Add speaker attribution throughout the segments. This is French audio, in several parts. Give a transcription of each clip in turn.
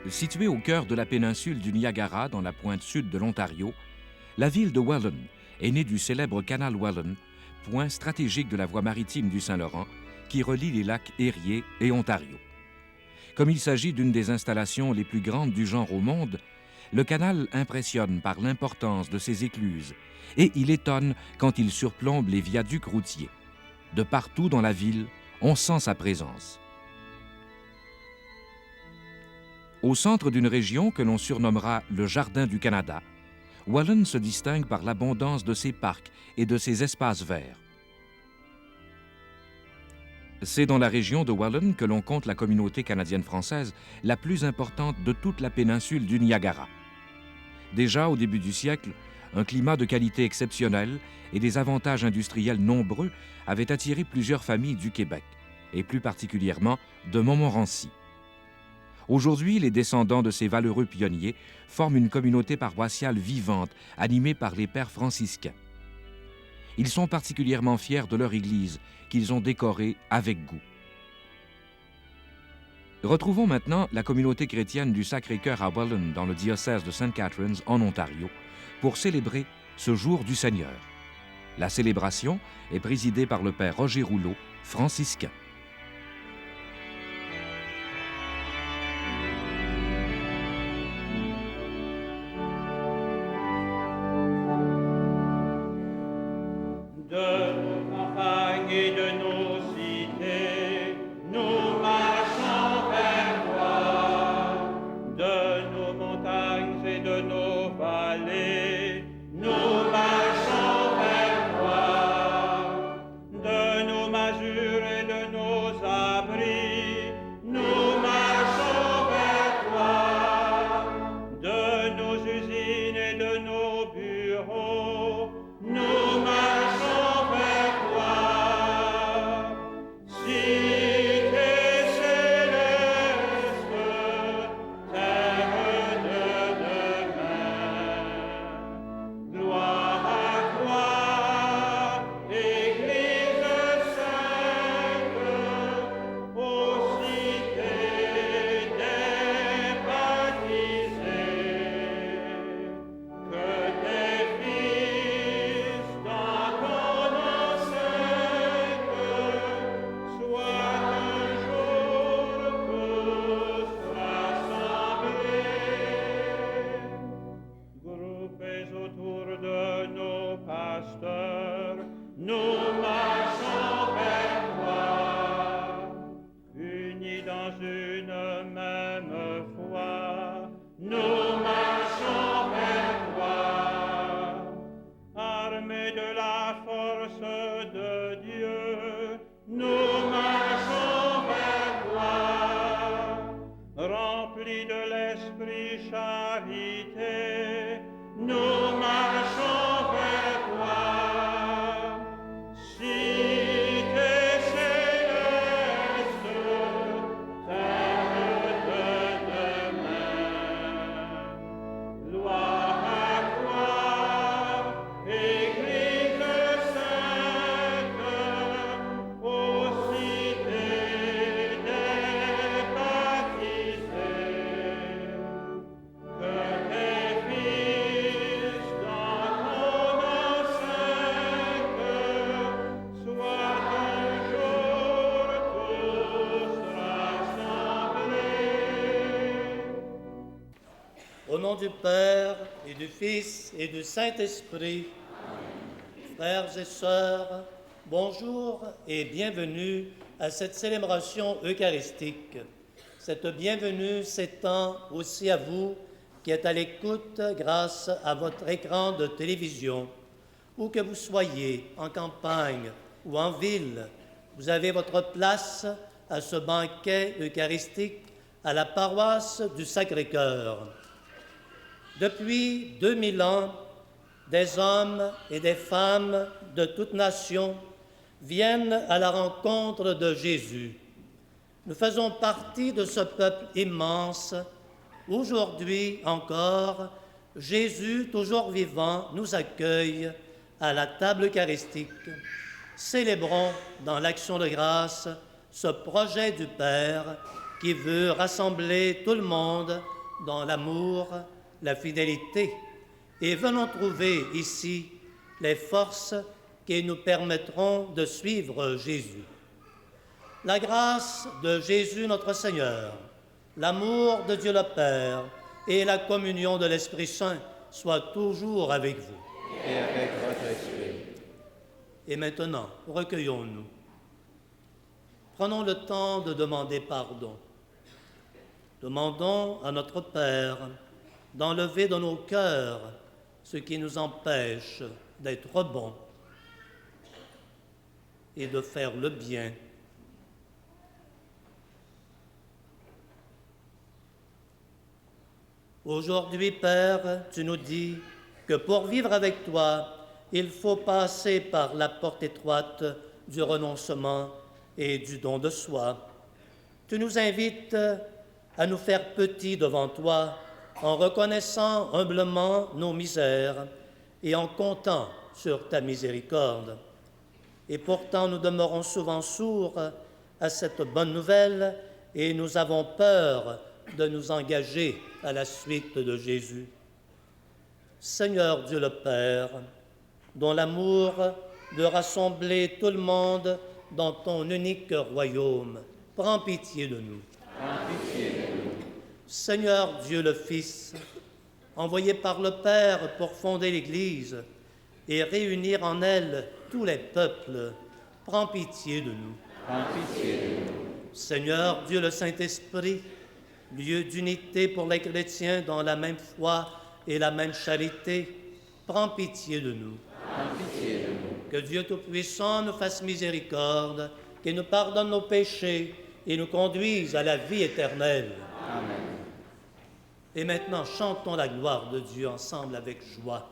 Speaker 1: Située au cœur de la péninsule du Niagara, dans la pointe sud de l'Ontario, la ville de Welland est née du célèbre canal Welland, point stratégique de la voie maritime du Saint-Laurent, qui relie les lacs Erie et Ontario. Comme il s'agit d'une des installations les plus grandes du genre au monde, le canal impressionne par l'importance de ses écluses et il étonne quand il surplombe les viaducs routiers. De partout dans la ville, on sent sa présence. Au centre d'une région que l'on surnommera le Jardin du Canada, Welland se distingue par l'abondance de ses parcs et de ses espaces verts. C'est dans la région de Welland que l'on compte la communauté canadienne-française la plus importante de toute la péninsule du Niagara. Déjà au début du siècle, un climat de qualité exceptionnelle et des avantages industriels nombreux avaient attiré plusieurs familles du Québec, et plus particulièrement de Montmorency. Aujourd'hui, les descendants de ces valeureux pionniers forment une communauté paroissiale vivante, animée par les pères franciscains. Ils sont particulièrement fiers de leur église, qu'ils ont décorée avec goût. Retrouvons maintenant la communauté chrétienne du Sacré-Cœur à Welland, dans le diocèse de St. Catharines, en Ontario, pour célébrer ce jour du Seigneur. La célébration est présidée par le père Roger Rouleau, franciscain.
Speaker 2: Au nom du Père et du Fils et du Saint-Esprit, frères et sœurs, bonjour et bienvenue à cette célébration eucharistique. Cette bienvenue s'étend aussi à vous qui êtes à l'écoute grâce à votre écran de télévision. Où que vous soyez, en campagne ou en ville, vous avez votre place à ce banquet eucharistique à la paroisse du Sacré-Cœur. Depuis 2000 ans, des hommes et des femmes de toutes nations viennent à la rencontre de Jésus. Nous faisons partie de ce peuple immense. Aujourd'hui encore, Jésus, toujours vivant, nous accueille à la table eucharistique. Célébrons dans l'action de grâce ce projet du Père qui veut rassembler tout le monde dans l'amour, la fidélité, et venons trouver ici les forces qui nous permettront de suivre Jésus. La grâce de Jésus notre Seigneur, l'amour de Dieu le Père et la communion de l'Esprit Saint soient toujours avec vous.
Speaker 3: Et avec votre esprit.
Speaker 2: Et maintenant, recueillons-nous. Prenons le temps de demander pardon. Demandons à notre Père d'enlever de nos cœurs ce qui nous empêche d'être bons et de faire le bien. Aujourd'hui, Père, tu nous dis que pour vivre avec toi, il faut passer par la porte étroite du renoncement et du don de soi. Tu nous invites à nous faire petits devant toi en reconnaissant humblement nos misères et en comptant sur ta miséricorde. Et pourtant, nous demeurons souvent sourds à cette bonne nouvelle et nous avons peur de nous engager à la suite de Jésus. Seigneur Dieu le Père, dont l'amour de rassembler tout le monde dans ton unique royaume, prends pitié de nous.
Speaker 3: Prends pitié de nous.
Speaker 2: Seigneur Dieu le Fils, envoyé par le Père pour fonder l'Église et réunir en elle tous les peuples, prends pitié de nous.
Speaker 3: Prends pitié de nous.
Speaker 2: Seigneur Dieu le Saint-Esprit, lieu d'unité pour les chrétiens dans la même foi et la même charité, prends pitié de nous.
Speaker 3: Prends pitié de nous.
Speaker 2: Que Dieu Tout-Puissant nous fasse miséricorde, qu'il nous pardonne nos péchés et nous conduise à la vie éternelle.
Speaker 3: Amen.
Speaker 2: Et maintenant, chantons la gloire de Dieu ensemble avec joie.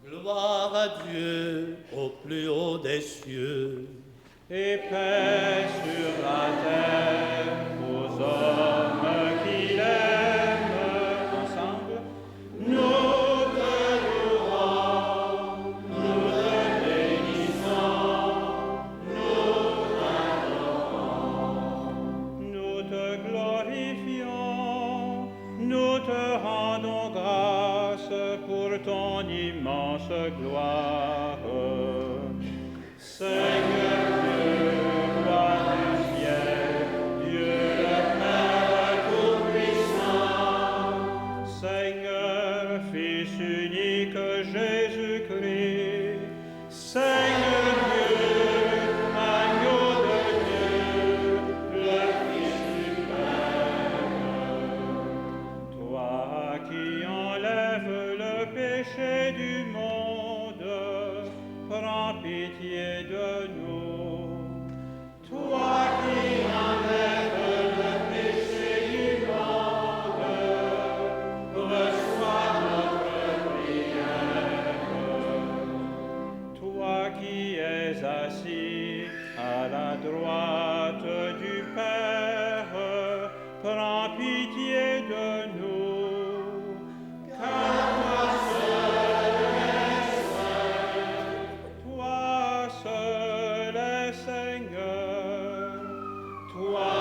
Speaker 2: Gloire à Dieu au plus haut des cieux.
Speaker 4: Et paix sur la terre aux hommes qui l'aiment ensemble. Nous te louons, nous te bénissons, nous t'adorons, nous te glorifions, nous te rendons grâce pour ton immense gloire. Seigneur Dieu, roi du ciel, Dieu le Père tout-puissant, Seigneur, Fils unique Jésus-Christ, Seigneur Dieu, agneau de Dieu, le Fils du Père, toi qui enlèves le péché du monde, prends pitié de nous. Toi qui enlèves le péché du monde, reçois notre prière. Toi qui es assis à la droite du Père, prends pitié de nous. Car toi seul est Seigneur, toi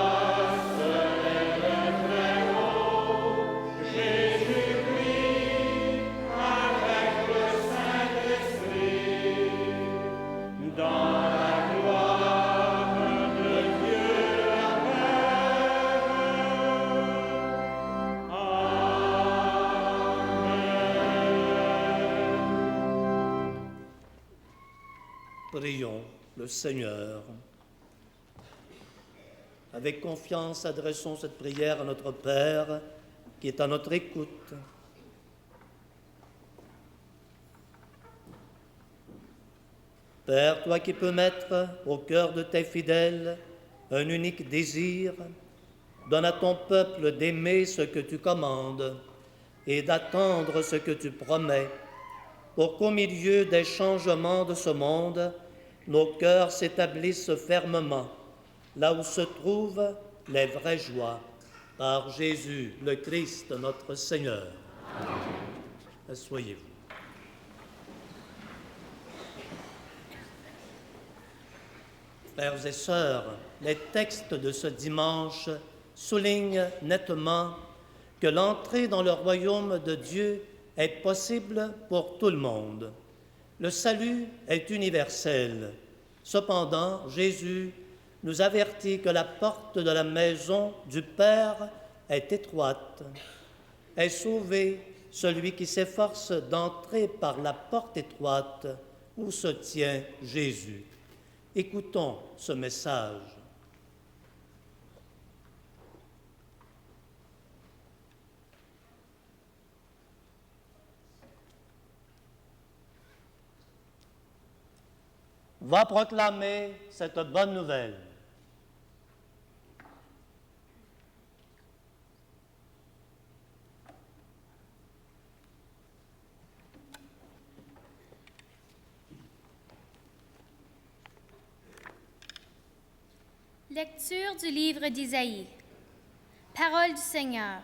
Speaker 4: seul est le Très-Haut, Jésus-Christ, avec le Saint-Esprit, dans la gloire de Dieu le Père. Amen.
Speaker 2: Prions le Seigneur. Avec confiance, adressons cette prière à notre Père qui est à notre écoute. Père, toi qui peux mettre au cœur de tes fidèles un unique désir, donne à ton peuple d'aimer ce que tu commandes et d'attendre ce que tu promets, pour qu'au milieu des changements de ce monde, nos cœurs s'établissent fermement, là où se trouvent les vraies joies, par Jésus le Christ, notre Seigneur. Asseyez-vous. Frères et sœurs, les textes de ce dimanche soulignent nettement que l'entrée dans le royaume de Dieu est possible pour tout le monde. Le salut est universel. Cependant, Jésus nous avertit que la porte de la maison du Père est étroite. Est sauvé celui qui s'efforce d'entrer par la porte étroite où se tient Jésus. Écoutons ce message. Va proclamer cette bonne nouvelle.
Speaker 5: Lecture du livre d'Isaïe. Parole du Seigneur.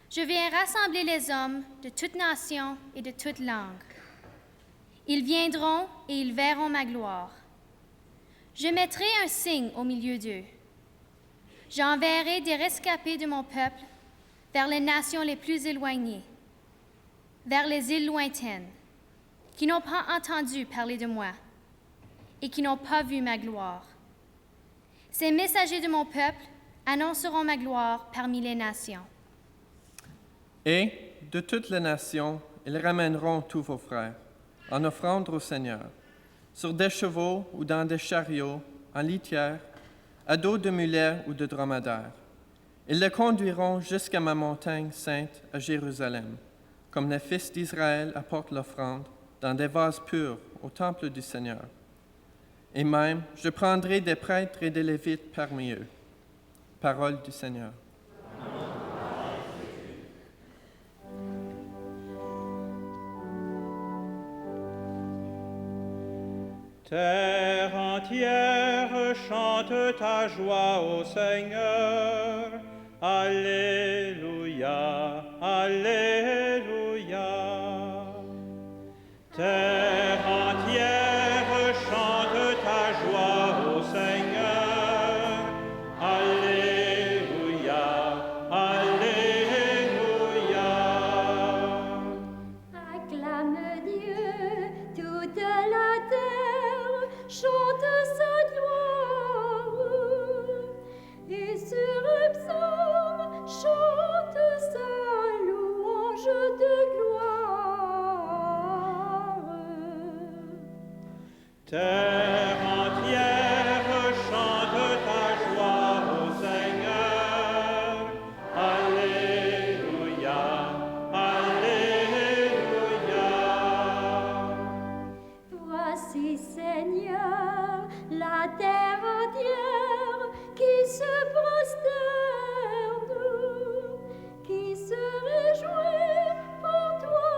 Speaker 5: Je viens rassembler les hommes de toutes nations et de toutes langues. Ils viendront et ils verront ma gloire. Je mettrai un signe au milieu d'eux. J'enverrai des rescapés de mon peuple vers les nations les plus éloignées, vers les îles lointaines, qui n'ont pas entendu parler de moi et qui n'ont pas vu ma gloire. Ces messagers de mon peuple annonceront ma gloire parmi les nations.
Speaker 6: Et de toutes les nations, ils ramèneront tous vos frères, en offrande au Seigneur, sur des chevaux ou dans des chariots, en litière, à dos de mulets ou de dromadaires. Ils les conduiront jusqu'à ma montagne sainte à Jérusalem, comme les fils d'Israël apportent l'offrande dans des vases purs au temple du Seigneur. Et même, je prendrai des prêtres et des lévites parmi eux. Parole du Seigneur.
Speaker 4: Terre entière, chante ta joie au Seigneur. Alléluia, Alléluia. Terre entière, chante ta joie au Seigneur. Alléluia, Alléluia.
Speaker 7: Acclame Dieu, toute la terre, chante sa gloire. Et sur le psaume, chante sa louange de gloire.
Speaker 4: Terre entière, chante ta joie au Seigneur. Alléluia, Alléluia.
Speaker 7: Voici, Seigneur, la terre entière qui se prosterne, qui se réjouit pour toi,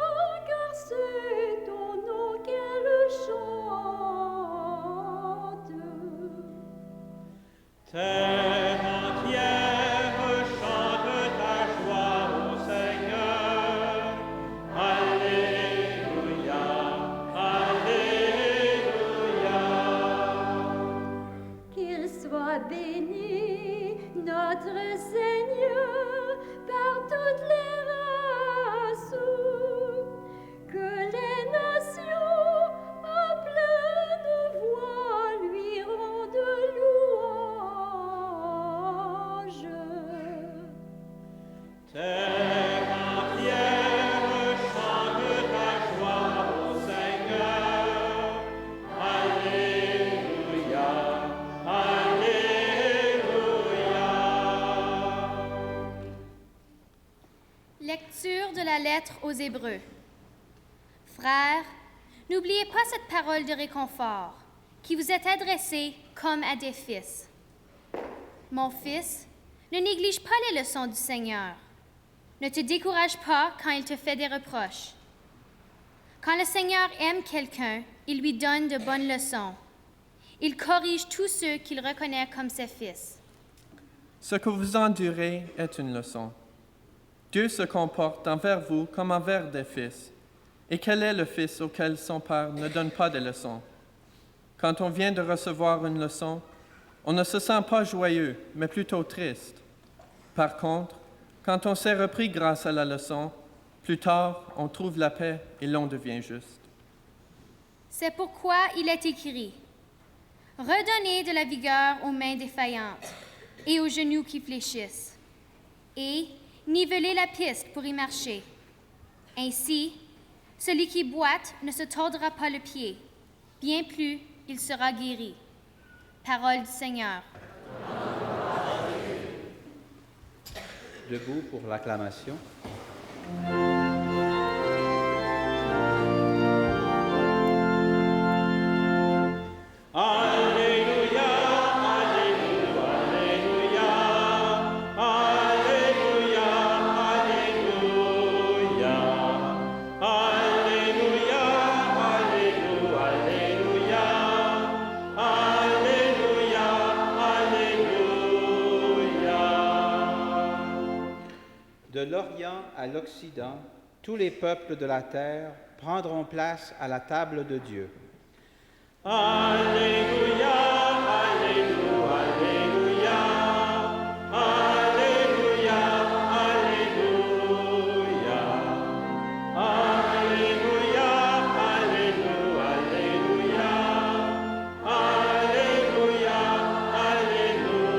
Speaker 7: car c'est ton nom qu'elle chante.
Speaker 4: Terre entière, chante ta joie au Seigneur. Alléluia, Alléluia.
Speaker 7: Qu'il soit béni, notre Seigneur, par toutes les races, que les nations à pleine voix lui rendent louange.
Speaker 4: Terre entière, chante ta joie au Seigneur. Alléluia, Alléluia.
Speaker 5: Lecture de la lettre aux Hébreux. Frères, n'oubliez pas cette parole de réconfort qui vous est adressée comme à des fils. Mon fils, ne néglige pas les leçons du Seigneur. Ne te décourage pas quand il te fait des reproches. Quand le Seigneur aime quelqu'un, il lui donne de bonnes leçons. Il corrige tous ceux qu'il reconnaît comme ses fils.
Speaker 6: Ce que vous endurez est une leçon. Dieu se comporte envers vous comme envers des fils. Et quel est le fils auquel son père ne donne pas de leçons? Quand on vient de recevoir une leçon, on ne se sent pas joyeux, mais plutôt triste. Par contre, quand on s'est repris grâce à la leçon, plus tard, on trouve la paix et l'on devient juste.
Speaker 5: C'est pourquoi il est écrit « Redonnez de la vigueur aux mains défaillantes et aux genoux qui fléchissent, et nivelez la piste pour y marcher. Ainsi, celui qui boite ne se tordra pas le pied, bien plus il sera guéri. » Parole du Seigneur.
Speaker 3: Debout pour l'acclamation.
Speaker 4: Alléluia, Alléluia, Alléluia, Alléluia, Alléluia, Alléluia, Alléluia, Alléluia, Alléluia.
Speaker 8: De l'Orient à l'Occident, tous les peuples de la terre prendront place à la table de Dieu.
Speaker 4: Alléluia, Alléluia, Alléluia, Alléluia, Alléluia, Alléluia, Alléluia, Alléluia, Alléluia.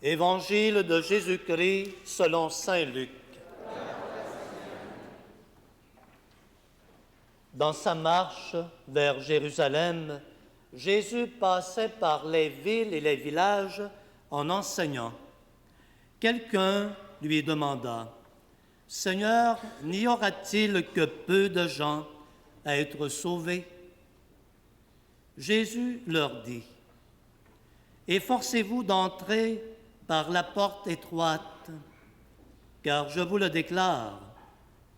Speaker 2: Évangile de Jésus-Christ selon saint Luc. Dans sa marche vers Jérusalem, Jésus passait par les villes et les villages en enseignant. Quelqu'un lui demanda, « Seigneur, n'y aura-t-il que peu de gens à être sauvés ?» Jésus leur dit, « Efforcez-vous d'entrer par la porte étroite, car je vous le déclare,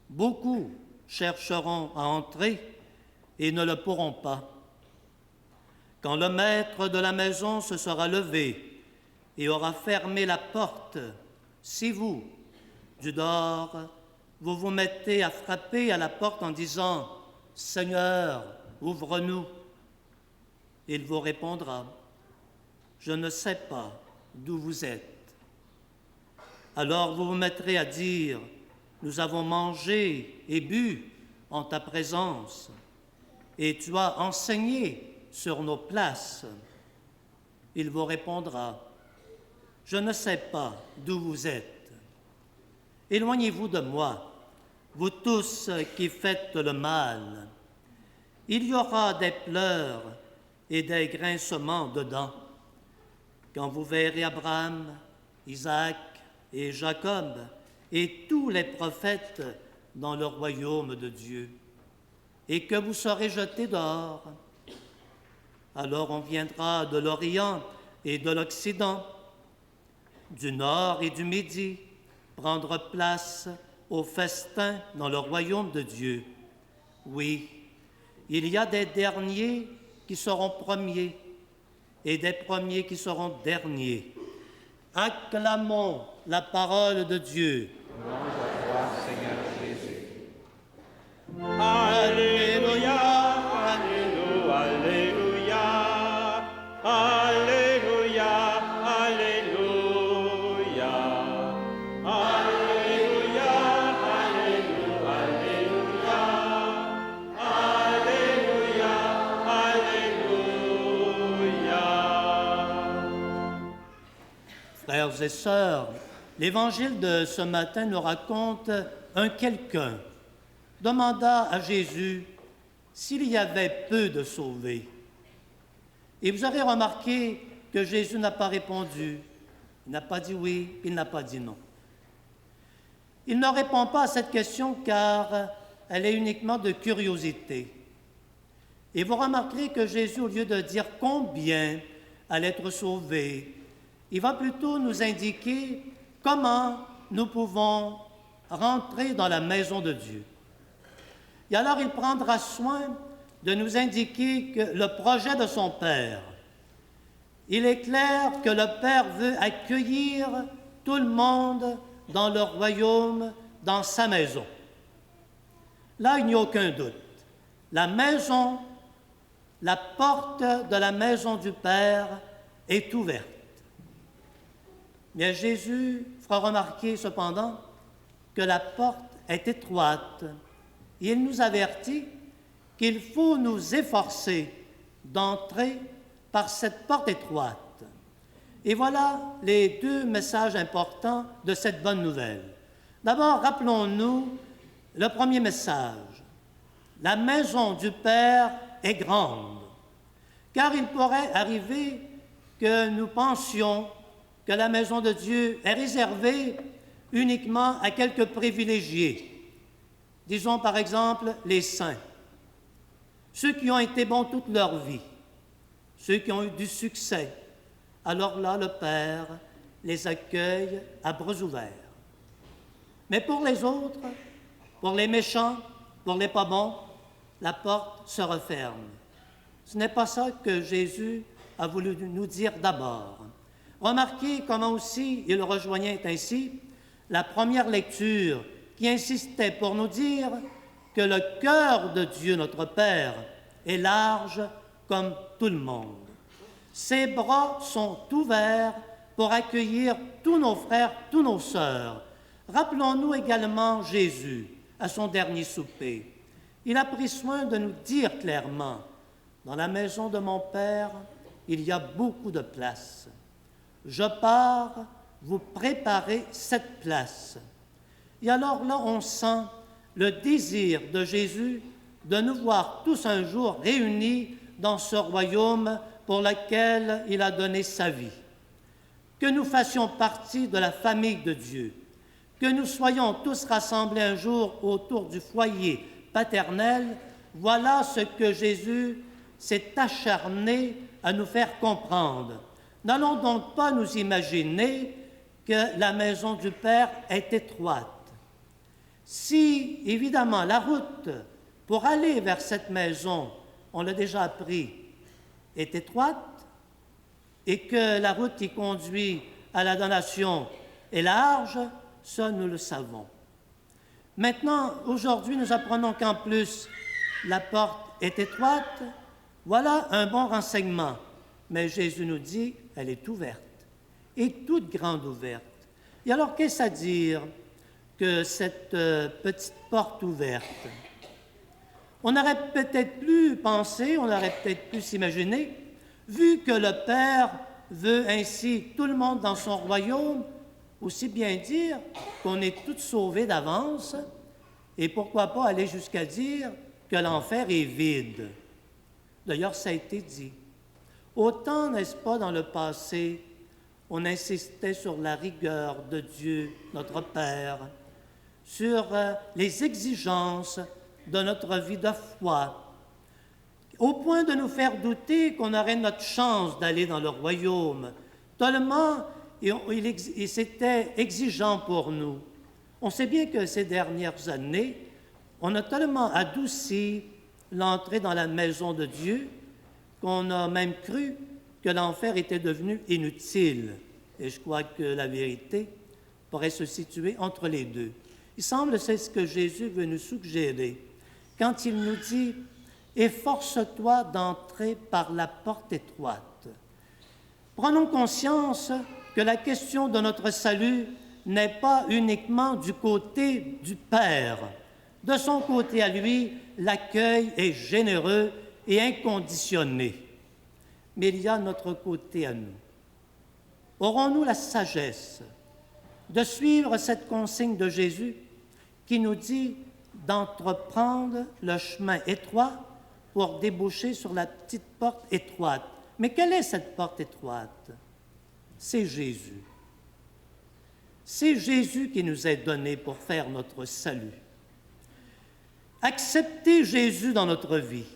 Speaker 2: beaucoup chercheront à entrer et ne le pourront pas. Quand le maître de la maison se sera levé et aura fermé la porte, si vous, du dehors, vous vous mettez à frapper à la porte en disant « Seigneur, ouvre-nous », il vous répondra « Je ne sais pas d'où vous êtes. » Alors vous vous mettrez à dire « Nous avons mangé et bu en ta présence, et tu as enseigné sur nos places. » Il vous répondra « Je ne sais pas d'où vous êtes. Éloignez-vous de moi, vous tous qui faites le mal. » Il y aura des pleurs et des grincements de dents quand vous verrez Abraham, Isaac et Jacob et tous les prophètes dans le royaume de Dieu, et que vous serez jetés dehors. Alors on viendra de l'Orient et de l'Occident, du Nord et du Midi, prendre place au festin dans le royaume de Dieu. Oui, il y a des derniers qui seront premiers, et des premiers qui seront derniers. Acclamons la parole de Dieu.
Speaker 8: Louange à toi, Seigneur Jésus.
Speaker 4: Alléluia, Alléluia, Alléluia, Alléluia, Alléluia, Alléluia, Alléluia, Alléluia, Alléluia.
Speaker 2: Frères et sœurs, l'évangile de ce matin nous raconte un quelqu'un demanda à Jésus s'il y avait peu de sauvés. Et vous aurez remarqué que Jésus n'a pas répondu. Il n'a pas dit oui, il n'a pas dit non. Il ne répond pas à cette question car elle est uniquement de curiosité. Et vous remarquerez que Jésus, au lieu de dire combien allait être sauvé, il va plutôt nous indiquer comment nous pouvons rentrer dans la maison de Dieu. Et alors il prendra soin de nous indiquer que le projet de son Père. Il est clair que le Père veut accueillir tout le monde dans le royaume dans sa maison. Là, il n'y a aucun doute. La maison, la porte de la maison du Père est ouverte. Mais Jésus fera remarquer cependant que la porte est étroite. Et il nous avertit qu'il faut nous efforcer d'entrer par cette porte étroite. Et voilà les deux messages importants de cette bonne nouvelle. D'abord, rappelons-nous le premier message. La maison du Père est grande, car il pourrait arriver que nous pensions que la maison de Dieu est réservée uniquement à quelques privilégiés. Disons par exemple les saints, ceux qui ont été bons toute leur vie, ceux qui ont eu du succès. Alors là, le Père les accueille à bras ouverts. Mais pour les autres, pour les méchants, pour les pas bons, la porte se referme. Ce n'est pas ça que Jésus a voulu nous dire d'abord. Remarquez comment aussi il rejoignait ainsi la première lecture qui insistait pour nous dire que le cœur de Dieu, notre Père, est large comme tout le monde. Ses bras sont ouverts pour accueillir tous nos frères, tous nos sœurs. Rappelons-nous également Jésus à son dernier souper. Il a pris soin de nous dire clairement, « Dans la maison de mon Père, il y a beaucoup de place. Je pars vous préparer cette place. » Et alors là, on sent le désir de Jésus de nous voir tous un jour réunis dans ce royaume pour lequel il a donné sa vie. Que nous fassions partie de la famille de Dieu, que nous soyons tous rassemblés un jour autour du foyer paternel, voilà ce que Jésus s'est acharné à nous faire comprendre. N'allons donc pas nous imaginer que la maison du Père est étroite. Si, évidemment, la route pour aller vers cette maison, on l'a déjà appris, est étroite et que la route qui conduit à la donation est large, ça, nous le savons. Maintenant, aujourd'hui, nous apprenons qu'en plus, la porte est étroite. Voilà un bon renseignement. Mais Jésus nous dit, elle est ouverte, et toute grande ouverte. Et alors, qu'est-ce à dire que cette petite porte ouverte? On aurait peut-être pu penser, on aurait peut-être pu s'imaginer, vu que le Père veut ainsi tout le monde dans son royaume, aussi bien dire qu'on est tous sauvés d'avance, et pourquoi pas aller jusqu'à dire que l'enfer est vide. D'ailleurs, ça a été dit. Autant, n'est-ce pas, dans le passé, on insistait sur la rigueur de Dieu, notre Père, sur les exigences de notre vie de foi, au point de nous faire douter qu'on aurait notre chance d'aller dans le royaume, tellement c'était exigeant pour nous. On sait bien que ces dernières années, on a tellement adouci l'entrée dans la maison de Dieu qu'on a même cru que l'enfer était devenu inutile. Et je crois que la vérité pourrait se situer entre les deux. Il semble que c'est ce que Jésus veut nous suggérer quand il nous dit « Efforce-toi d'entrer par la porte étroite ». Prenons conscience que la question de notre salut n'est pas uniquement du côté du Père. De son côté à lui, l'accueil est généreux et inconditionné. Mais il y a notre côté à nous. Aurons-nous la sagesse de suivre cette consigne de Jésus qui nous dit d'entreprendre le chemin étroit pour déboucher sur la petite porte étroite? Mais quelle est cette porte étroite? C'est Jésus. C'est Jésus qui nous est donné pour faire notre salut. Accepter Jésus dans notre vie,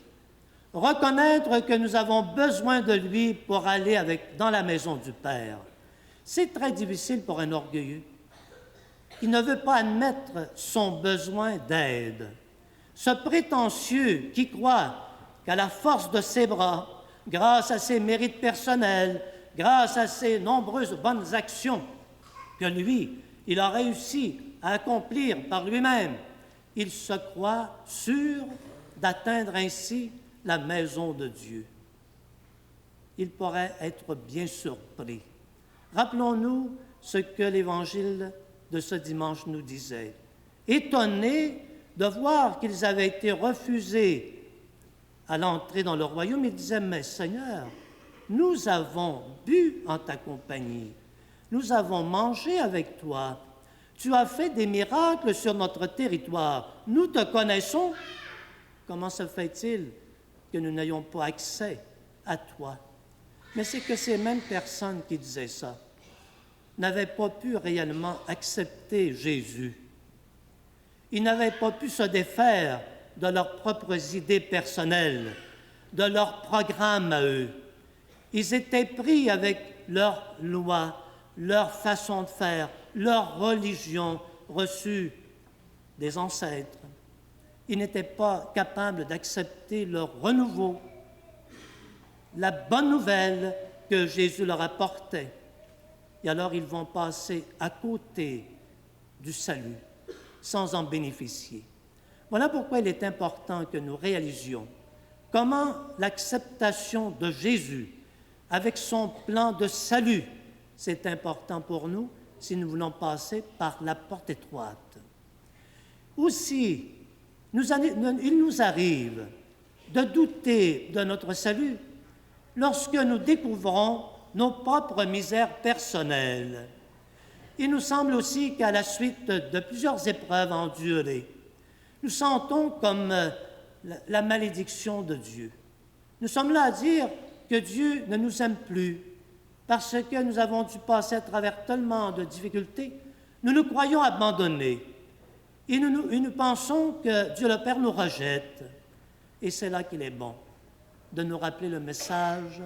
Speaker 2: reconnaître que nous avons besoin de lui pour aller dans la maison du Père, c'est très difficile pour un orgueilleux qui ne veut pas admettre son besoin d'aide. Ce prétentieux qui croit qu'à la force de ses bras, grâce à ses mérites personnels, grâce à ses nombreuses bonnes actions, que lui, il a réussi à accomplir par lui-même. Il se croit sûr d'atteindre ainsi la maison de Dieu. Il pourrait être bien surpris. Rappelons-nous ce que l'Évangile de ce dimanche nous disait. Étonné de voir qu'ils avaient été refusés à l'entrée dans le royaume, il disait, « Mais Seigneur, nous avons bu en ta compagnie, nous avons mangé avec toi, tu as fait des miracles sur notre territoire, nous te connaissons. Comment se fait-il que nous n'ayons pas accès à toi? » Mais c'est que ces mêmes personnes qui disaient ça n'avaient pas pu réellement accepter Jésus. Ils n'avaient pas pu se défaire de leurs propres idées personnelles, de leur programme à eux. Ils étaient pris avec leurs lois, leur façon de faire, leur religion reçue des ancêtres. Ils n'étaient pas capables d'accepter leur renouveau, la bonne nouvelle que Jésus leur apportait. Et alors ils vont passer à côté du salut, sans en bénéficier. Voilà pourquoi il est important que nous réalisions comment l'acceptation de Jésus avec son plan de salut, c'est important pour nous si nous voulons passer par la porte étroite. Aussi, il nous arrive de douter de notre salut lorsque nous découvrons nos propres misères personnelles. Il nous semble aussi qu'à la suite de plusieurs épreuves endurées, nous sentons comme la malédiction de Dieu. Nous sommes là à dire que Dieu ne nous aime plus parce que nous avons dû passer à travers tellement de difficultés. Nous nous croyons abandonnés et nous pensons que Dieu le Père nous rejette. Et c'est là qu'il est bon de nous rappeler le message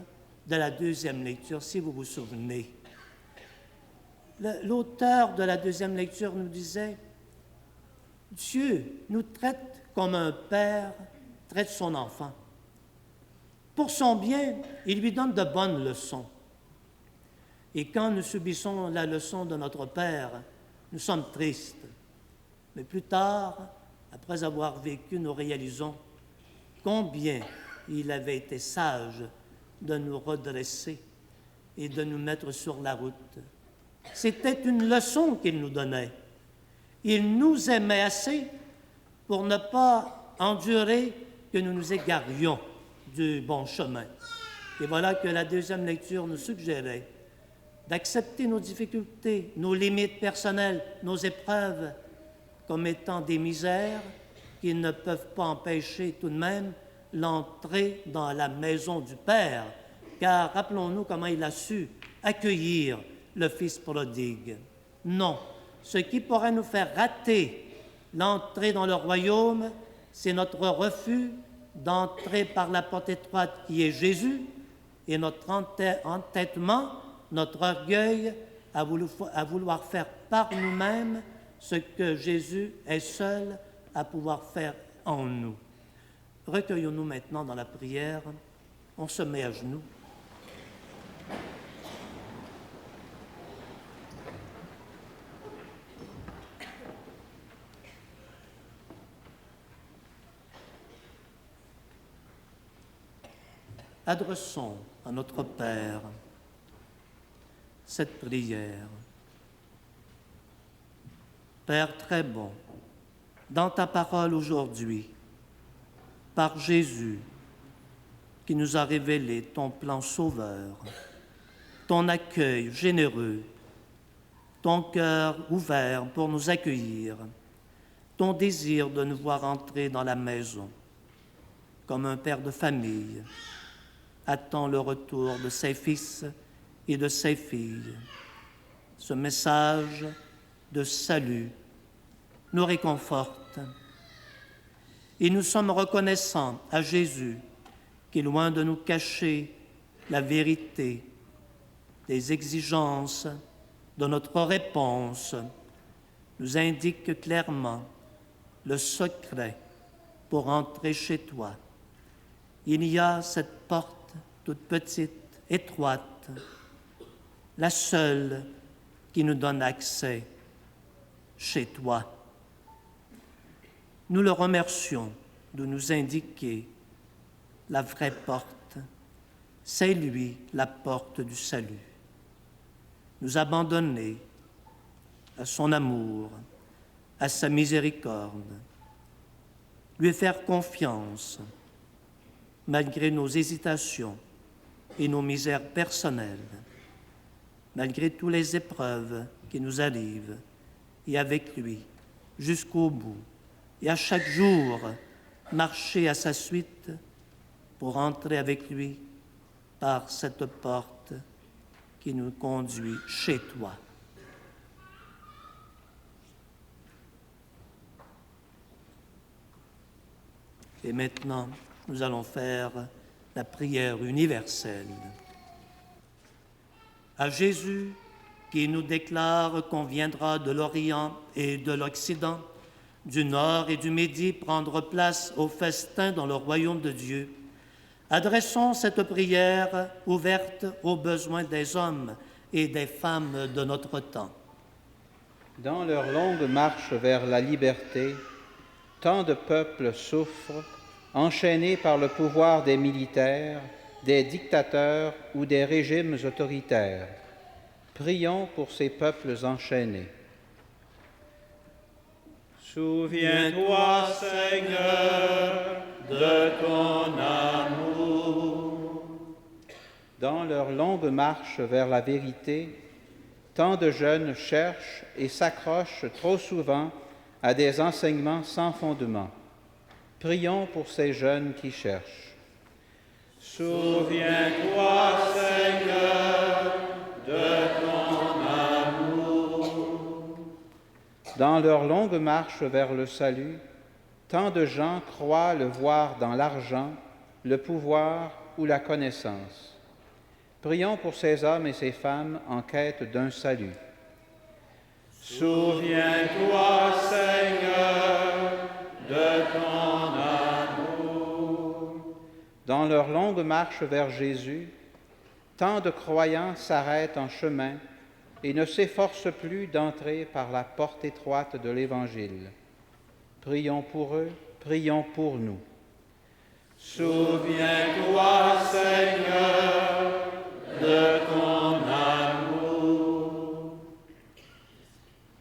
Speaker 2: de la deuxième lecture, si vous vous souvenez. L'auteur de la deuxième lecture nous disait « Dieu nous traite comme un père traite son enfant. Pour son bien, il lui donne de bonnes leçons. Et quand nous subissons la leçon de notre père, nous sommes tristes. Mais plus tard, après avoir vécu, nous réalisons combien il avait été sage de nous redresser et de nous mettre sur la route. C'était une leçon qu'il nous donnait. Il nous aimait assez pour ne pas endurer que nous nous égarions du bon chemin. Et voilà que la deuxième lecture nous suggérait d'accepter nos difficultés, nos limites personnelles, nos épreuves comme étant des misères qui ne peuvent pas empêcher tout de même l'entrée dans la maison du Père, car rappelons-nous comment il a su accueillir le Fils prodigue. Non, ce qui pourrait nous faire rater l'entrée dans le royaume, c'est notre refus d'entrer par la porte étroite qui est Jésus et notre entêtement, notre orgueil à vouloir faire par nous-mêmes ce que Jésus est seul à pouvoir faire en nous. Recueillons-nous maintenant dans la prière. On se met à genoux. Adressons à notre Père cette prière. Père très bon, dans ta parole aujourd'hui, par Jésus, qui nous a révélé ton plan sauveur, ton accueil généreux, ton cœur ouvert pour nous accueillir, ton désir de nous voir entrer dans la maison, comme un père de famille attend le retour de ses fils et de ses filles. Ce message de salut nous réconforte et nous sommes reconnaissants à Jésus qui, loin de nous cacher la vérité des exigences de notre réponse, nous indique clairement le secret pour entrer chez toi. Il y a cette porte toute petite, étroite, la seule qui nous donne accès chez toi. Nous le remercions de nous indiquer la vraie porte. C'est lui la porte du salut. Nous abandonner à son amour, à sa miséricorde, lui faire confiance malgré nos hésitations et nos misères personnelles, malgré toutes les épreuves qui nous arrivent, et avec lui jusqu'au bout, et à chaque jour marcher à sa suite pour entrer avec lui par cette porte qui nous conduit chez toi. Et maintenant, nous allons faire la prière universelle. À Jésus, qui nous déclare qu'on viendra de l'Orient et de l'Occident, du Nord et du Midi prendre place au festin dans le royaume de Dieu, adressons cette prière ouverte aux besoins des hommes et des femmes de notre temps.
Speaker 8: Dans leur longue marche vers la liberté, tant de peuples souffrent, enchaînés par le pouvoir des militaires, des dictateurs ou des régimes autoritaires. Prions pour ces peuples enchaînés.
Speaker 4: Souviens-toi, Seigneur, de ton amour.
Speaker 8: Dans leur longue marche vers la vérité, tant de jeunes cherchent et s'accrochent trop souvent à des enseignements sans fondement. Prions pour ces jeunes qui cherchent.
Speaker 4: Souviens-toi, Seigneur, de ton amour.
Speaker 8: Dans leur longue marche vers le salut, tant de gens croient le voir dans l'argent, le pouvoir ou la connaissance. Prions pour ces hommes et ces femmes en quête d'un salut.
Speaker 4: Souviens-toi, Seigneur, de ton amour.
Speaker 8: Dans leur longue marche vers Jésus, tant de croyants s'arrêtent en chemin et ne s'efforcent plus d'entrer par la porte étroite de l'Évangile. Prions pour eux, prions pour nous.
Speaker 4: Souviens-toi, Seigneur, de ton amour.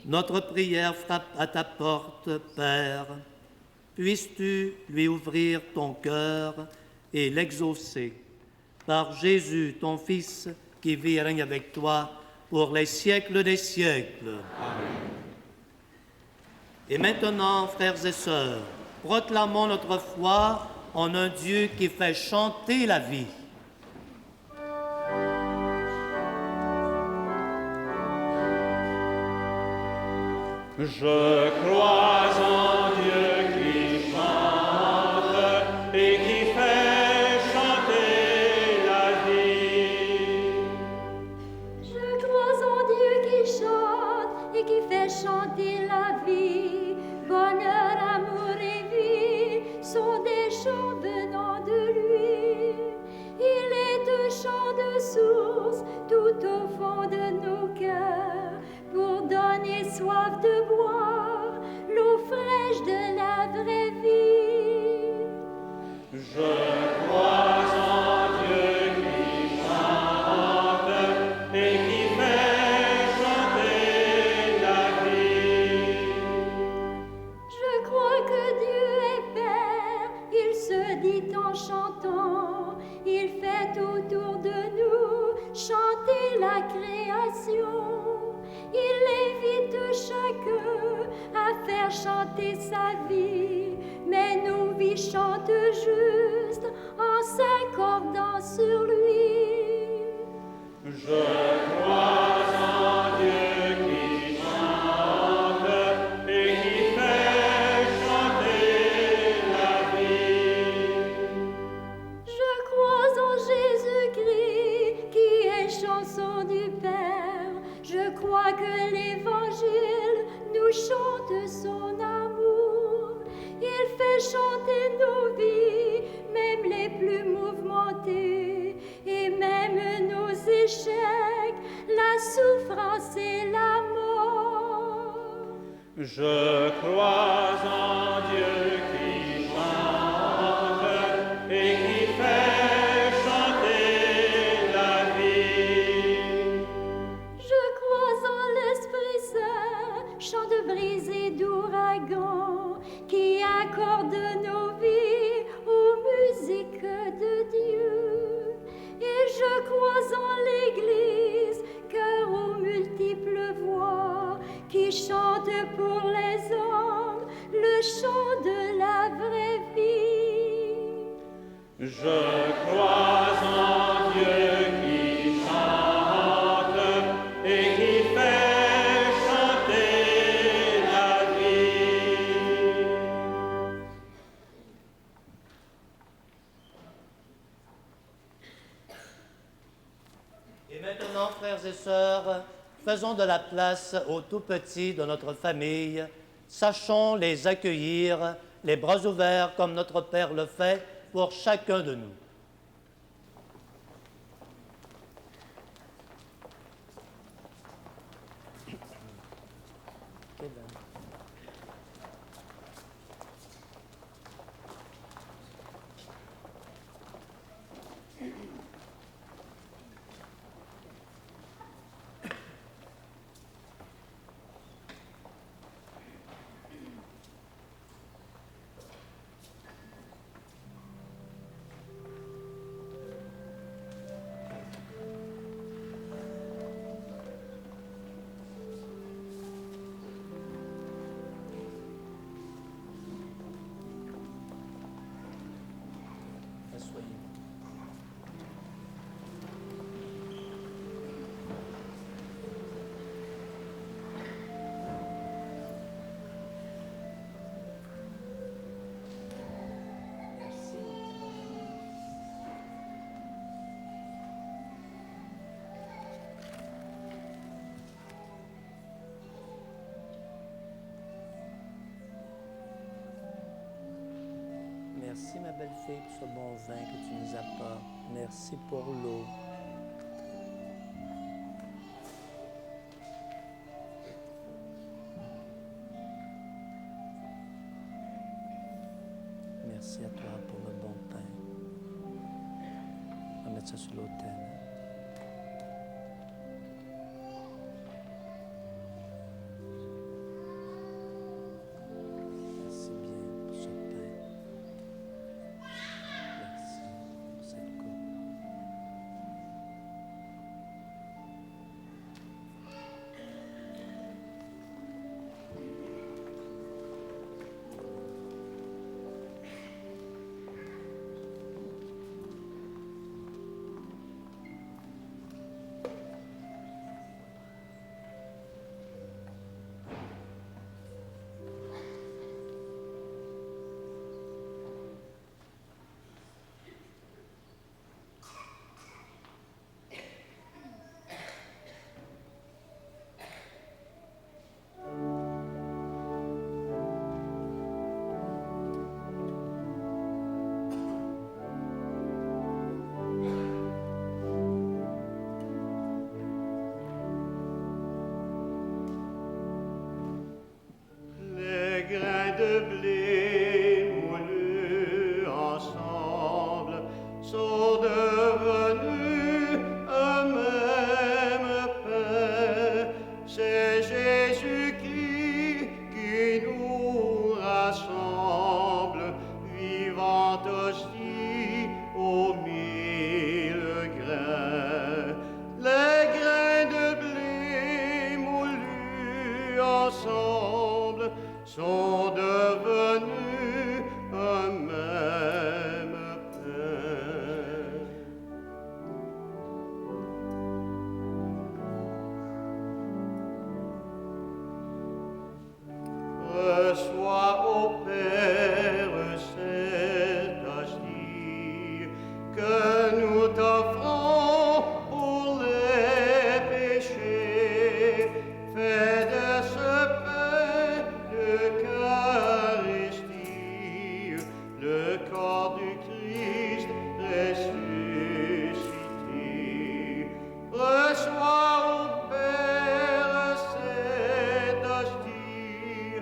Speaker 2: Notre prière frappe à ta porte, Père. Puisses-tu lui ouvrir ton cœur et l'exaucer par Jésus, ton Fils, qui vit et règne avec toi pour les siècles des siècles. Amen. Et maintenant, frères et sœurs, proclamons notre foi en un Dieu qui fait chanter la vie.
Speaker 4: Je crois en Dieu qui chante et qui fait chanter la vie.
Speaker 7: Je crois en Dieu qui chante et qui fait chanter la vie. Bonheur, amour et vie sont des chants venant de lui. Il est un chant de source tout au fond de nos cœurs pour donner soif de boire l'eau fraîche de la vraie vie.
Speaker 4: Je crois en Dieu qui chante et qui fait chanter la vie.
Speaker 7: Je crois que Dieu est Père, il se dit en chantant, il fait autour de nous chanter la création. Il invite chacun à faire chanter sa vie, mais nos vies chantent juste en s'accordant sur lui.
Speaker 4: Je crois en Dieu qui chante et qui fait chanter la vie.
Speaker 7: Je crois en Jésus-Christ qui est chanson du Père. Je crois que l'Évangile nous chante son amour. Il fait chanter nos vies, même les plus mouvementées, et même nos échecs, la souffrance et la mort.
Speaker 4: Je crois en Dieu qui chante et qui fait chanter la vie.
Speaker 7: Je crois en l'Esprit Saint, chant de brise et d'ouragan, qui accorde nos vies aux musiques de Dieu. Et je crois en l'Église, cœur aux multiples voix, qui chante pour les hommes le chant de la vraie vie.
Speaker 4: Je crois en Dieu qui chante et qui fait chanter la vie.
Speaker 2: Et maintenant, frères et sœurs, faisons de la place aux tout-petits de notre famille. Sachons les accueillir, les bras ouverts comme notre Père le fait pour chacun de nous. Merci, ma belle fille, pour ce bon vin que tu nous apportes. Merci pour l'eau. Merci à toi pour le bon pain. On va mettre ça sur l'autel. Merci bien pour ce pain. Merci pour cette coupe.
Speaker 4: Les grains de blé moulus ensemble sont devenus un même pain. C'est Jésus-Christ qui nous rassemble, vivant hostie aux 1000 grains. Les grains de blé moulus ensemble sont devenus un même pain. Reçois, ô Père, cette hostie que nous t'offrons pour les péchés. Fais de ce pain l'Eucharistie, le corps du Christ ressuscité. Reçois, ô Père, cette hostie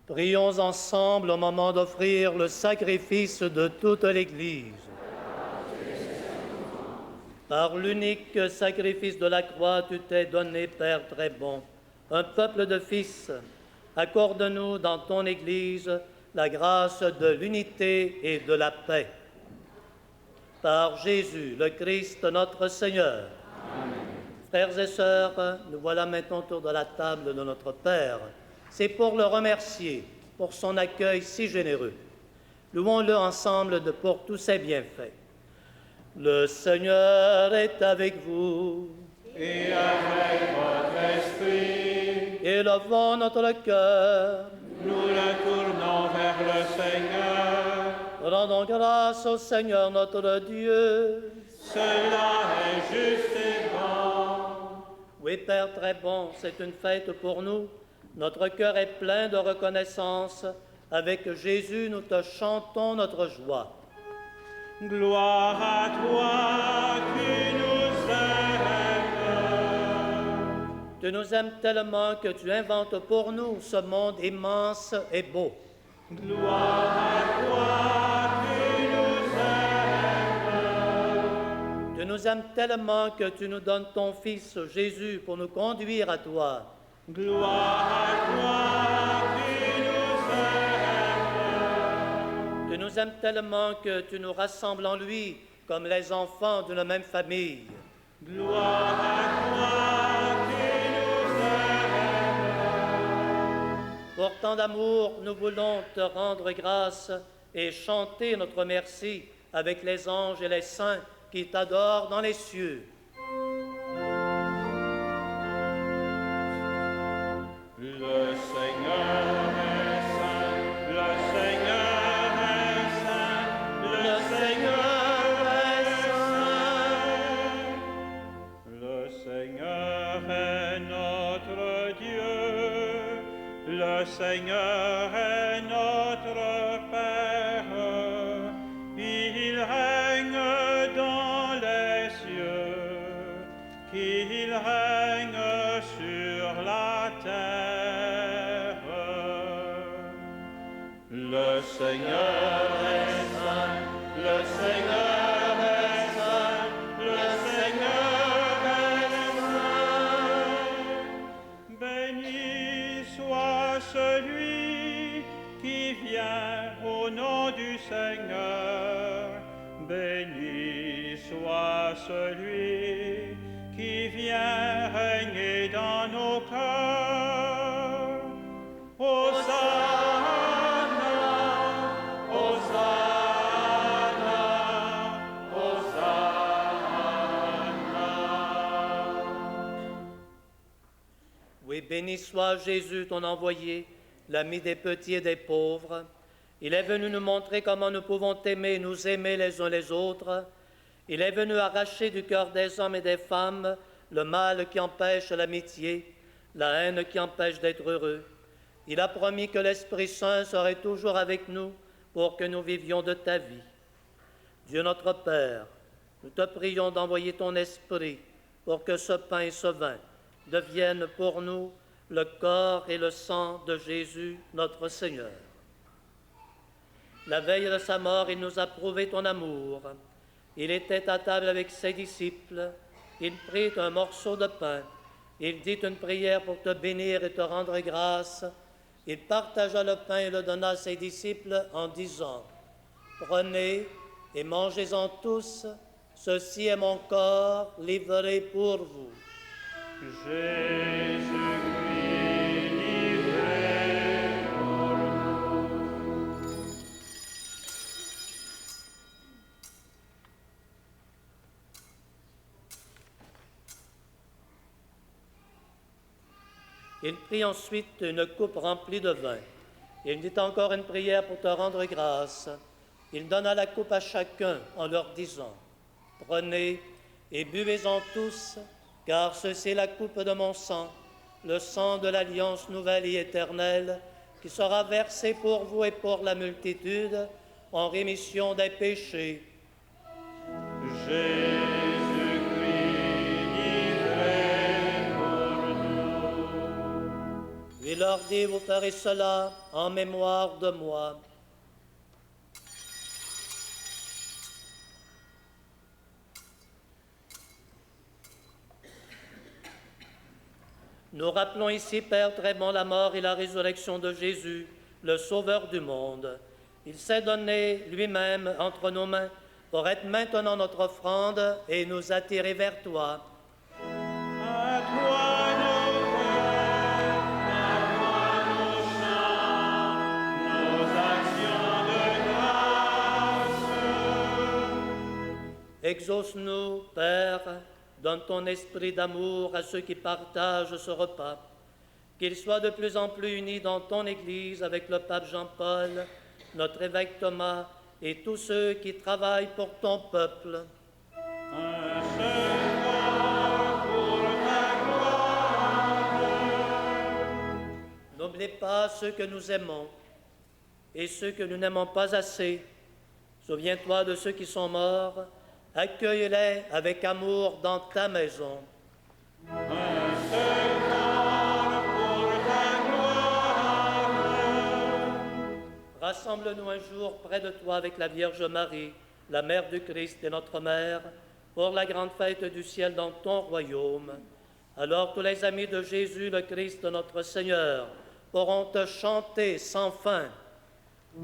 Speaker 2: Prions ensemble au moment d'offrir le sacrifice de toute l'Église. Par l'unique sacrifice de la croix, tu t'es donné, Père très bon, un peuple de fils. Accorde-nous dans ton Église la grâce de l'unité et de la paix. Par Jésus, le Christ, notre Seigneur. Amen. Frères et sœurs, nous voilà maintenant autour de la table de notre Père. C'est pour le remercier pour son accueil si généreux. Louons-le ensemble pour tous ses bienfaits. Le Seigneur est avec vous.
Speaker 4: Et avec votre esprit.
Speaker 2: Élevons notre cœur.
Speaker 4: Nous le tournons vers le Seigneur.
Speaker 2: Rendons grâce au Seigneur notre Dieu.
Speaker 4: Cela est juste et bon.
Speaker 2: Oui, Père très bon, c'est une fête pour nous. Notre cœur est plein de reconnaissance. Avec Jésus, nous te chantons notre joie.
Speaker 4: Gloire à toi, tu nous aimes.
Speaker 2: Tu nous aimes tellement que tu inventes pour nous ce monde immense et beau.
Speaker 4: Gloire à toi, tu nous aimes.
Speaker 2: Tu nous aimes tellement que tu nous donnes ton Fils Jésus pour nous conduire à toi.
Speaker 4: Gloire à toi, tu nous aimes.
Speaker 2: Tu nous aimes tellement que tu nous rassembles en lui comme les enfants d'une même famille.
Speaker 4: Gloire à toi, tu nous aimes.
Speaker 2: Pour tant d'amour, nous voulons te rendre grâce et chanter notre merci avec les anges et les saints qui t'adorent dans les cieux.
Speaker 4: Le Seigneur est saint, le Seigneur est saint, le Seigneur est saint. Le Seigneur est notre Dieu, le Seigneur est notre Père. Il règne dans les cieux, il règne sur la terre. Le Seigneur est saint, le Seigneur est saint, le Seigneur est saint. Béni soit celui qui vient au nom du Seigneur. Béni soit celui qui vient régner dans nos cœurs. Hosanna, Hosanna, Hosanna.
Speaker 2: Oui, béni soit Jésus, ton envoyé, l'ami des petits et des pauvres. Il est venu nous montrer comment nous pouvons t'aimer, nous aimer les uns les autres. Il est venu arracher du cœur des hommes et des femmes le mal qui empêche l'amitié, la haine qui empêche d'être heureux. Il a promis que l'Esprit Saint serait toujours avec nous pour que nous vivions de ta vie. Dieu notre Père, nous te prions d'envoyer ton Esprit pour que ce pain et ce vin deviennent pour nous le corps et le sang de Jésus, notre Seigneur. La veille de sa mort, il nous a prouvé ton amour. Il était à table avec ses disciples. Il prit un morceau de pain. Il dit une prière pour te bénir et te rendre grâce. Il partagea le pain et le donna à ses disciples en disant, « Prenez et mangez-en tous. Ceci est mon corps livré pour vous. »
Speaker 4: Jésus-Christ livré pour nous.
Speaker 2: Il prit ensuite une coupe remplie de vin. Il dit encore une prière pour te rendre grâce. Il donna la coupe à chacun en leur disant, « Prenez et buvez-en tous, car ceci est la coupe de mon sang, le sang de l'alliance nouvelle et éternelle, qui sera versé pour vous et pour la multitude en rémission des péchés. » Puis leur dit, vous ferez cela en mémoire de moi. Nous rappelons ici, Père très bon, la mort et la résurrection de Jésus, le Sauveur du monde. Il s'est donné lui-même entre nos mains pour être maintenant notre offrande et nous attirer vers toi.
Speaker 4: À toi nos cœurs, à toi nos chants, nos actions de grâce.
Speaker 2: Exauce-nous, Père, donne ton esprit d'amour à ceux qui partagent ce repas, qu'ils soient de plus en plus unis dans ton Église avec le pape Jean-Paul, notre évêque Thomas et tous ceux qui travaillent pour ton peuple.
Speaker 4: Un seul corps pour ta gloire.
Speaker 2: N'oublie pas ceux que nous aimons et ceux que nous n'aimons pas assez. Souviens-toi de ceux qui sont morts, accueille-les avec amour dans ta maison.
Speaker 4: Un seul corps pour ta gloire.
Speaker 2: Rassemble-nous un jour près de toi avec la Vierge Marie, la Mère du Christ et notre Mère, pour la grande fête du ciel dans ton royaume. Alors tous les amis de Jésus, le Christ, notre Seigneur, pourront te chanter sans fin.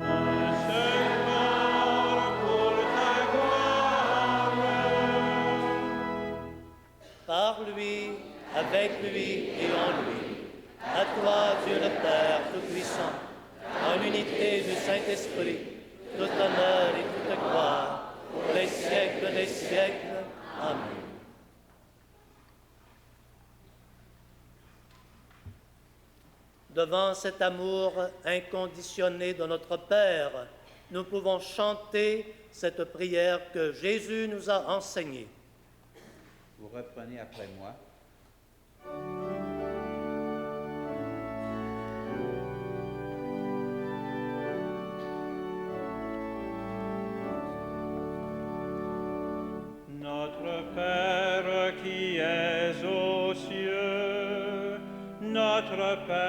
Speaker 4: Un seul corps pour ta gloire.
Speaker 2: Par lui, avec lui et en lui. À toi, Dieu le Père Tout-Puissant, en l'unité du Saint-Esprit, tout honneur et toute gloire, pour les siècles des siècles. Amen. Devant cet amour inconditionné de notre Père, nous pouvons chanter cette prière que Jésus nous a enseignée.
Speaker 8: Vous reprenez après moi.
Speaker 4: Notre Père qui es aux cieux, notre Père,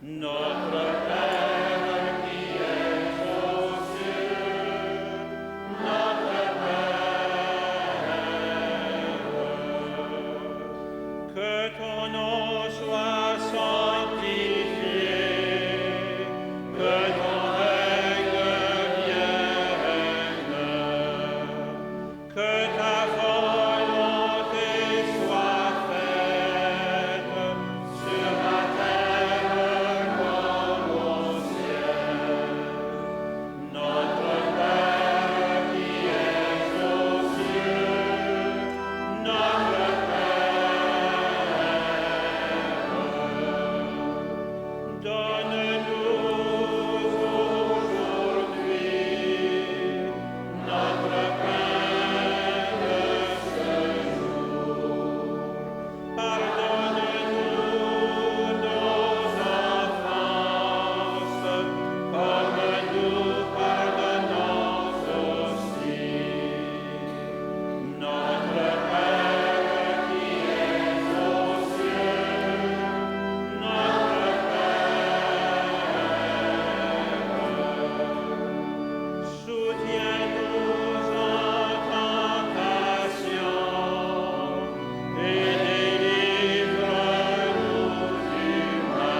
Speaker 4: notre Père qui es aux cieux, notre Père, que ton nom soit sanctifié, que ton règne vienne, que ta volonté soit faite sur la terre comme au ciel. Notre Père qui es aux cieux, notre Père, donne-nous aujourd'hui notre pain de ce jour. Pardonne-nous nos offenses, comme nous pardonnons aussi. Notre Père qui es aux cieux, notre Père, soutiens-nous en tentation et délivre-nous du mal.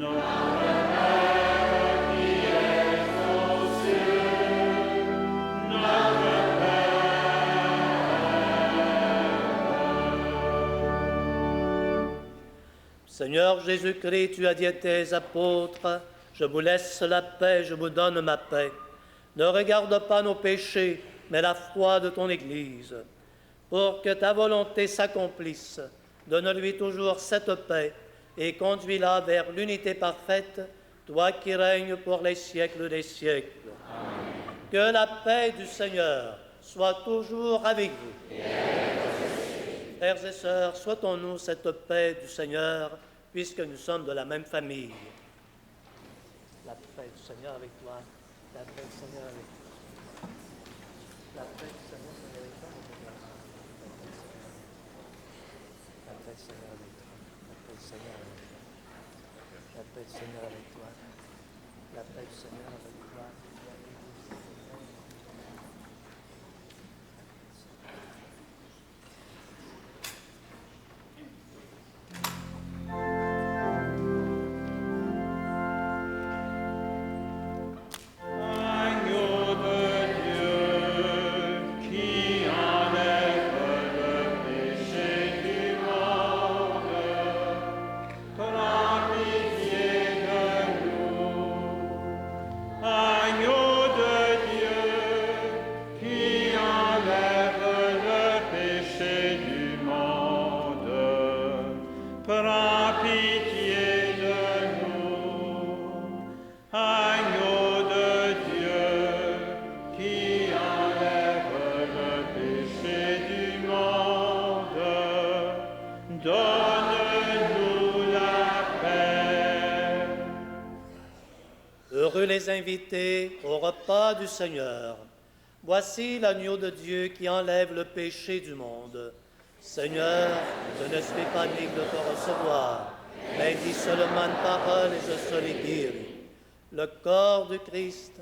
Speaker 4: Notre Père qui es aux cieux, notre
Speaker 2: Seigneur Jésus-Christ, tu as dit à tes apôtres, je vous laisse la paix, je vous donne ma paix. Ne regarde pas nos péchés, mais la foi de ton Église. Pour que ta volonté s'accomplisse, donne-lui toujours cette paix et conduis-la vers l'unité parfaite, toi qui règnes pour les siècles des siècles. Amen. Que la paix du Seigneur soit toujours avec vous. Frères et sœurs, souhaitons-nous cette paix du Seigneur, puisque nous sommes de la même famille. La paix du Seigneur avec toi. La paix du Seigneur avec toi. La paix du Seigneur avec toi.
Speaker 3: paix du Seigneur avec toi. La paix du Seigneur avec toi. La paix du Seigneur avec toi. La paix du Seigneur avec toi.
Speaker 4: Agneau de Dieu qui enlève le péché du monde, prends pitié de nous. Agneau de Dieu qui enlève le péché du monde, prends pitié de nous. Agneau de Dieu qui enlève le péché du monde, donne-nous la paix.
Speaker 2: Heureux les invités au repas du Seigneur. Voici l'agneau de Dieu qui enlève le péché du monde. Seigneur, je ne suis pas digne de te recevoir, mais dis seulement une parole et je serai guéri. Le corps du Christ.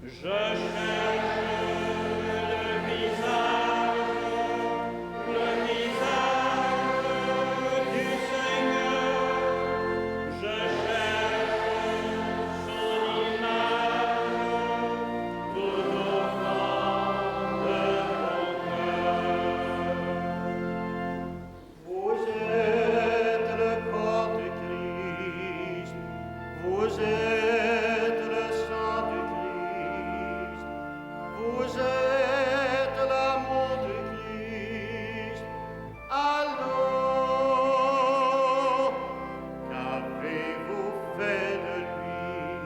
Speaker 4: Je cherche le visage du Seigneur. Je cherche son image tout au fond de mon cœur. Vous êtes le corps de Christ. Vous êtes le sang du Christ. Vous êtes l'amour de Christ. Alors, qu'avez-vous fait de lui?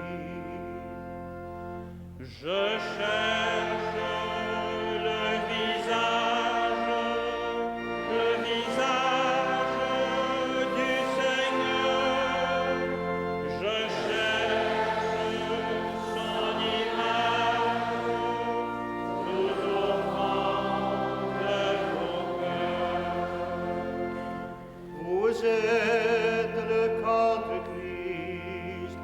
Speaker 4: Je cherche le visage du Seigneur. Je cherche son image tout au fond de mon cœur. Vous êtes le corps de Christ.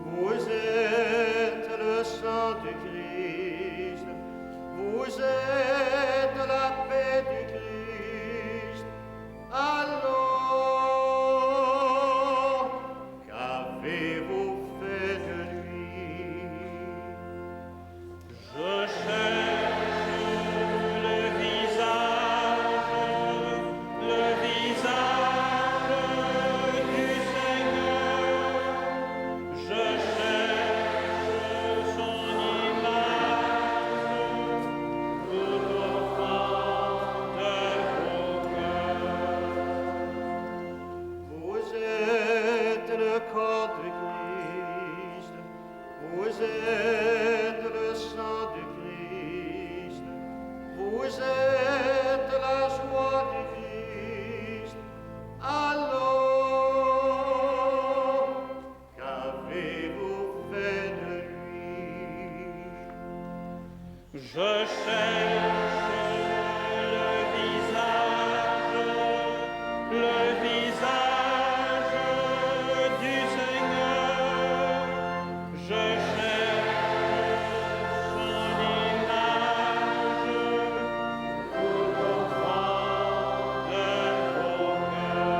Speaker 4: Vous êtes le sang de Christ. Vous êtes la paix du Christ. Alors, qu'avez-vous fait de lui? Je cherche le visage du Seigneur. Je cherche son image tout au fond de mon cœur. Vous êtes le corps de Christ. Vous êtes le sang de Christ. Vous êtes la joie de Christ. Alors, qu'avez-vous fait Je cherche le visage du Seigneur. Je cherche son image tout au fond de vos cœurs.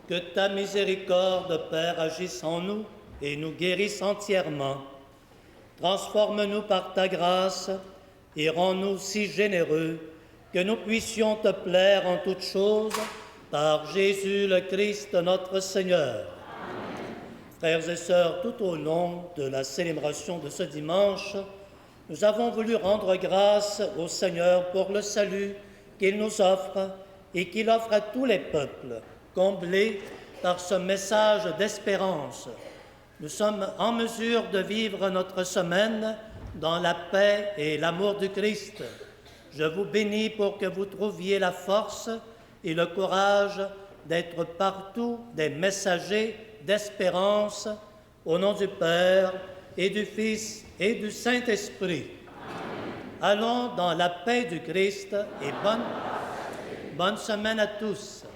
Speaker 2: Que ta miséricorde, Père, agisse en nous et nous guérisse entièrement. Transforme-nous par ta grâce et rends-nous si généreux que nous puissions te plaire en toutes choses par Jésus le Christ notre Seigneur. Amen. Frères et sœurs, tout au long de la célébration de ce dimanche, nous avons voulu rendre grâce au Seigneur pour le salut qu'il nous offre et qu'il offre à tous les peuples, comblés par ce message d'espérance. Nous sommes en mesure de vivre notre semaine dans la paix et l'amour du Christ. Je vous bénis pour que vous trouviez la force et le courage d'être partout des messagers d'espérance, au nom du Père et du Fils et du Saint-Esprit. Allons dans la paix du Christ et bonne semaine à tous.